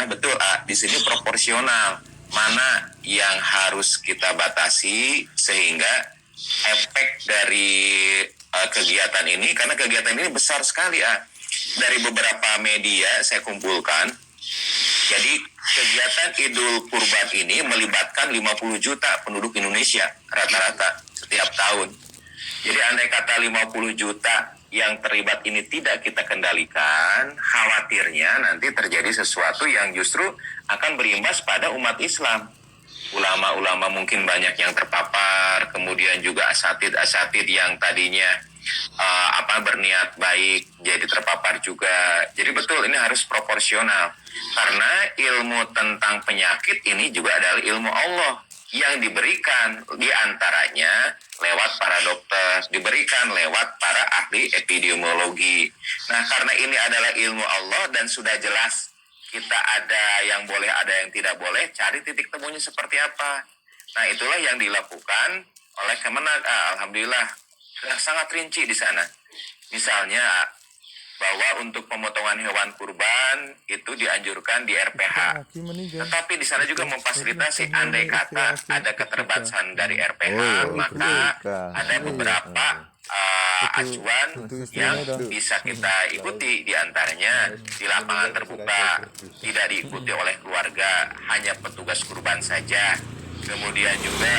betul di sini proporsional mana yang harus kita batasi sehingga efek dari kegiatan ini, karena kegiatan ini besar sekali dari beberapa media saya kumpulkan. Jadi kegiatan Idul Kurban ini melibatkan 50 juta penduduk Indonesia rata-rata setiap tahun. Jadi andai kata 50 juta yang terlibat ini tidak kita kendalikan, khawatirnya nanti terjadi sesuatu yang justru akan berimbas pada umat Islam. Ulama-ulama mungkin banyak yang terpapar, kemudian juga asatid yang tadinya berniat baik jadi terpapar juga. Jadi betul ini harus proporsional, karena ilmu tentang penyakit ini juga adalah ilmu Allah yang diberikan diantaranya lewat para dokter, diberikan lewat para ahli epidemiologi. Nah, karena ini adalah ilmu Allah dan sudah jelas kita ada yang boleh, ada yang tidak boleh, cari titik temunya seperti apa. Nah, itulah yang dilakukan oleh Kemenag. Alhamdulillah sangat rinci di sana. Misalnya bahwa untuk pemotongan hewan kurban itu dianjurkan di RPH. Tetapi di sana juga memfasilitasi andai kata ada keterbatasan dari RPH, maka ada beberapa acuan yang bisa kita ikuti, diantaranya di lapangan terbuka, tidak diikuti oleh keluarga, hanya petugas kurban saja. Kemudian juga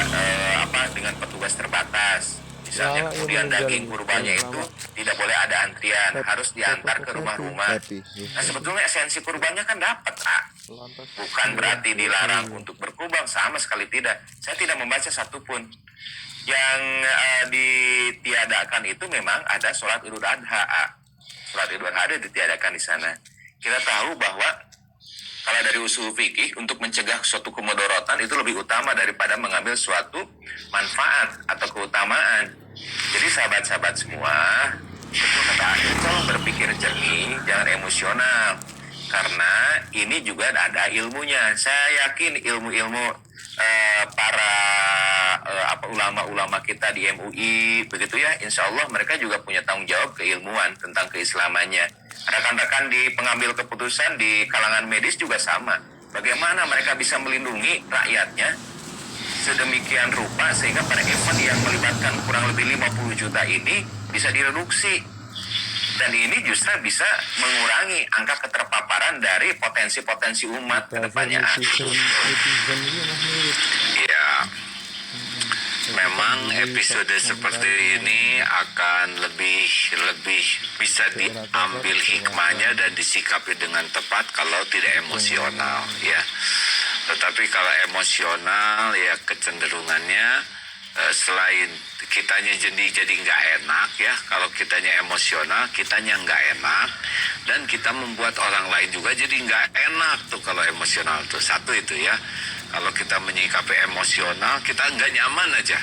dengan petugas terbatas. Misalnya kemudian daging kurbannya itu tidak boleh ada antrian, harus diantar ke rumah-rumah. Nah, sebetulnya esensi kurbannya kan dapat, bukan berarti dilarang untuk berkurban, sama sekali tidak. Saya tidak membaca satupun. Yang ditiadakan itu memang ada sholat Idul Adha. Sholat Idul Adha ditiadakan di sana. Kita tahu bahwa kalau dari usul fikih, untuk mencegah suatu kemudorotan itu lebih utama daripada mengambil suatu manfaat atau keutamaan. Jadi sahabat-sahabat semua, betul kata Akhil, tolong berpikir jernih, jangan emosional. Karena ini juga ada ilmunya. Saya yakin ilmu-ilmu para ulama-ulama kita di MUI, begitu ya, insya Allah mereka juga punya tanggung jawab keilmuan tentang keislamannya. Rekan-rekan di pengambil keputusan di kalangan medis juga sama. Bagaimana mereka bisa melindungi rakyatnya sedemikian rupa sehingga pada event yang melibatkan kurang lebih 50 juta ini bisa direduksi. Dan ini justru bisa mengurangi angka keterpaparan dari potensi-potensi umat ke depannya. Ya, memang episode seperti ini akan lebih bisa diambil hikmahnya dan disikapi dengan tepat kalau tidak emosional, ya. Tetapi kalau emosional, ya kecenderungannya selain kitanya jadi nggak enak, ya. Kalau kitanya emosional, kitanya nggak enak, dan kita membuat orang lain juga jadi nggak enak tuh kalau emosional tuh. Satu itu ya. Kalau kita menyikapi emosional, kita nggak nyaman aja.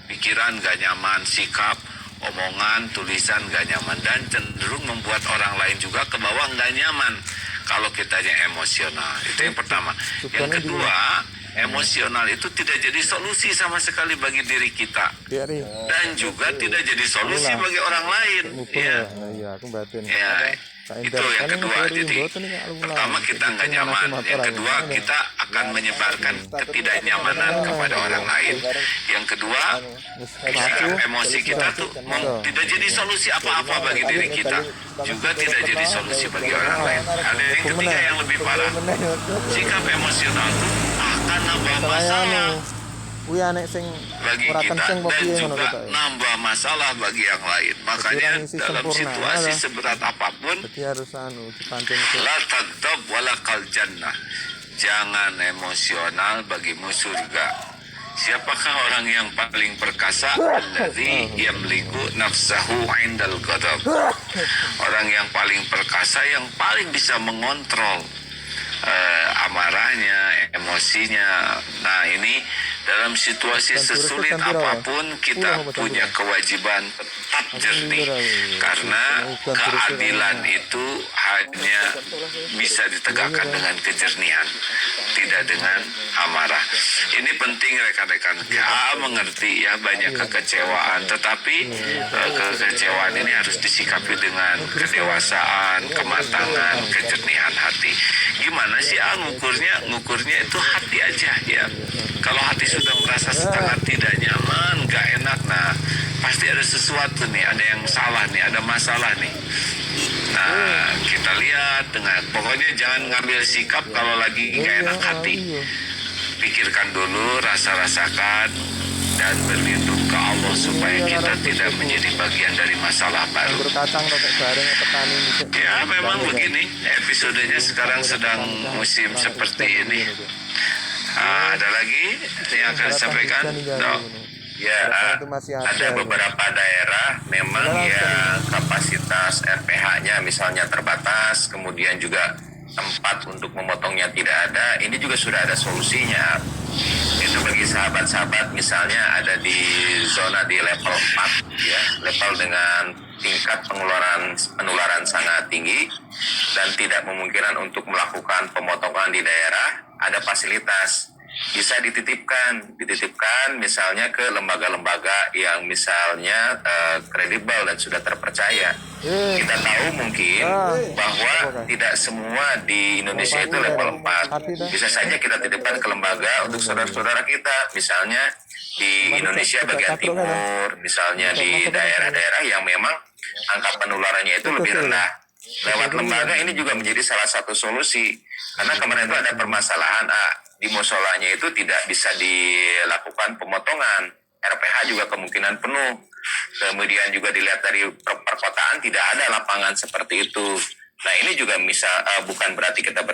Pikiran nggak nyaman, sikap, omongan, tulisan nggak nyaman. Dan cenderung membuat orang lain juga ke bawah nggak nyaman kalau kitanya emosional. Itu yang pertama. Yang kedua, emosional itu tidak jadi solusi sama sekali bagi diri kita. Dan juga tidak jadi solusi bagi orang lain. Ya. Itu yang kedua. Jadi pertama kita nggak nyaman, yang kedua kita akan menyebarkan ketidaknyamanan kepada orang lain, yang kedua sikap emosi kita tuh tidak jadi solusi apa-apa bagi diri kita, juga tidak jadi solusi bagi orang lain. Ada yang ketiga yang lebih parah, sikap emosional tuh akan nambah masalah bagi kita dan juga nambah masalah bagi yang lain. Makanya dalam situasi seberat apapun, la taghdab walakal jannah, jangan emosional bagimu surga. Siapakah orang yang paling perkasa? Alladzi yamliku nafsahu indal ghadab. Orang yang paling perkasa, yang paling bisa mengontrol amarahnya, emosinya. Nah, ini dalam situasi sesulit apapun kita punya kewajiban tetap jernih, karena keadilan itu hanya bisa ditegakkan dengan kejernihan, tidak dengan amarah. Ini penting rekan-rekan. Mengerti ya, banyak kekecewaan, tetapi kekecewaan ini harus disikapi dengan kedewasaan, kematangan, kejernihan hati. Gimana sih ngukurnya itu hati aja ya. Kalau hati sudah merasa sangat tidak nyaman, gak enak, nah pasti ada sesuatu nih, ada yang salah nih, ada masalah nih. Nah, kita lihat dengan, pokoknya jangan ngambil sikap kalau lagi gak enak hati. Pikirkan dulu, rasakan, dan berlindung ke Allah supaya kita tidak menjadi bagian dari masalah baru. Ya, memang begini, episodenya sekarang sedang musim seperti ini. Ada lagi yang akan disampaikan? Ya, ada beberapa daerah memang yang kapasitas RPH-nya misalnya terbatas, kemudian juga tempat untuk memotongnya tidak ada. Ini juga sudah ada solusinya. Itu bagi sahabat-sahabat misalnya ada di zona di level 4 ya, level dengan tingkat penularan sangat tinggi dan tidak memungkinkan untuk melakukan pemotongan di daerah, ada fasilitas bisa dititipkan misalnya ke lembaga-lembaga yang misalnya kredibel dan sudah terpercaya. Kita tahu mungkin bahwa tidak semua di Indonesia itu level 4. Bisa saja kita titipkan ke lembaga untuk saudara-saudara kita, misalnya di Indonesia bagian timur, misalnya di daerah-daerah yang memang angka penularannya itu lebih rendah. Lewat lembaga ini juga menjadi salah satu solusi. Karena kemarin itu ada permasalahan, di musolanya itu tidak bisa dilakukan pemotongan. RPH juga kemungkinan penuh. Kemudian juga dilihat dari perkotaan tidak ada lapangan seperti itu. Nah, ini juga bukan berarti kita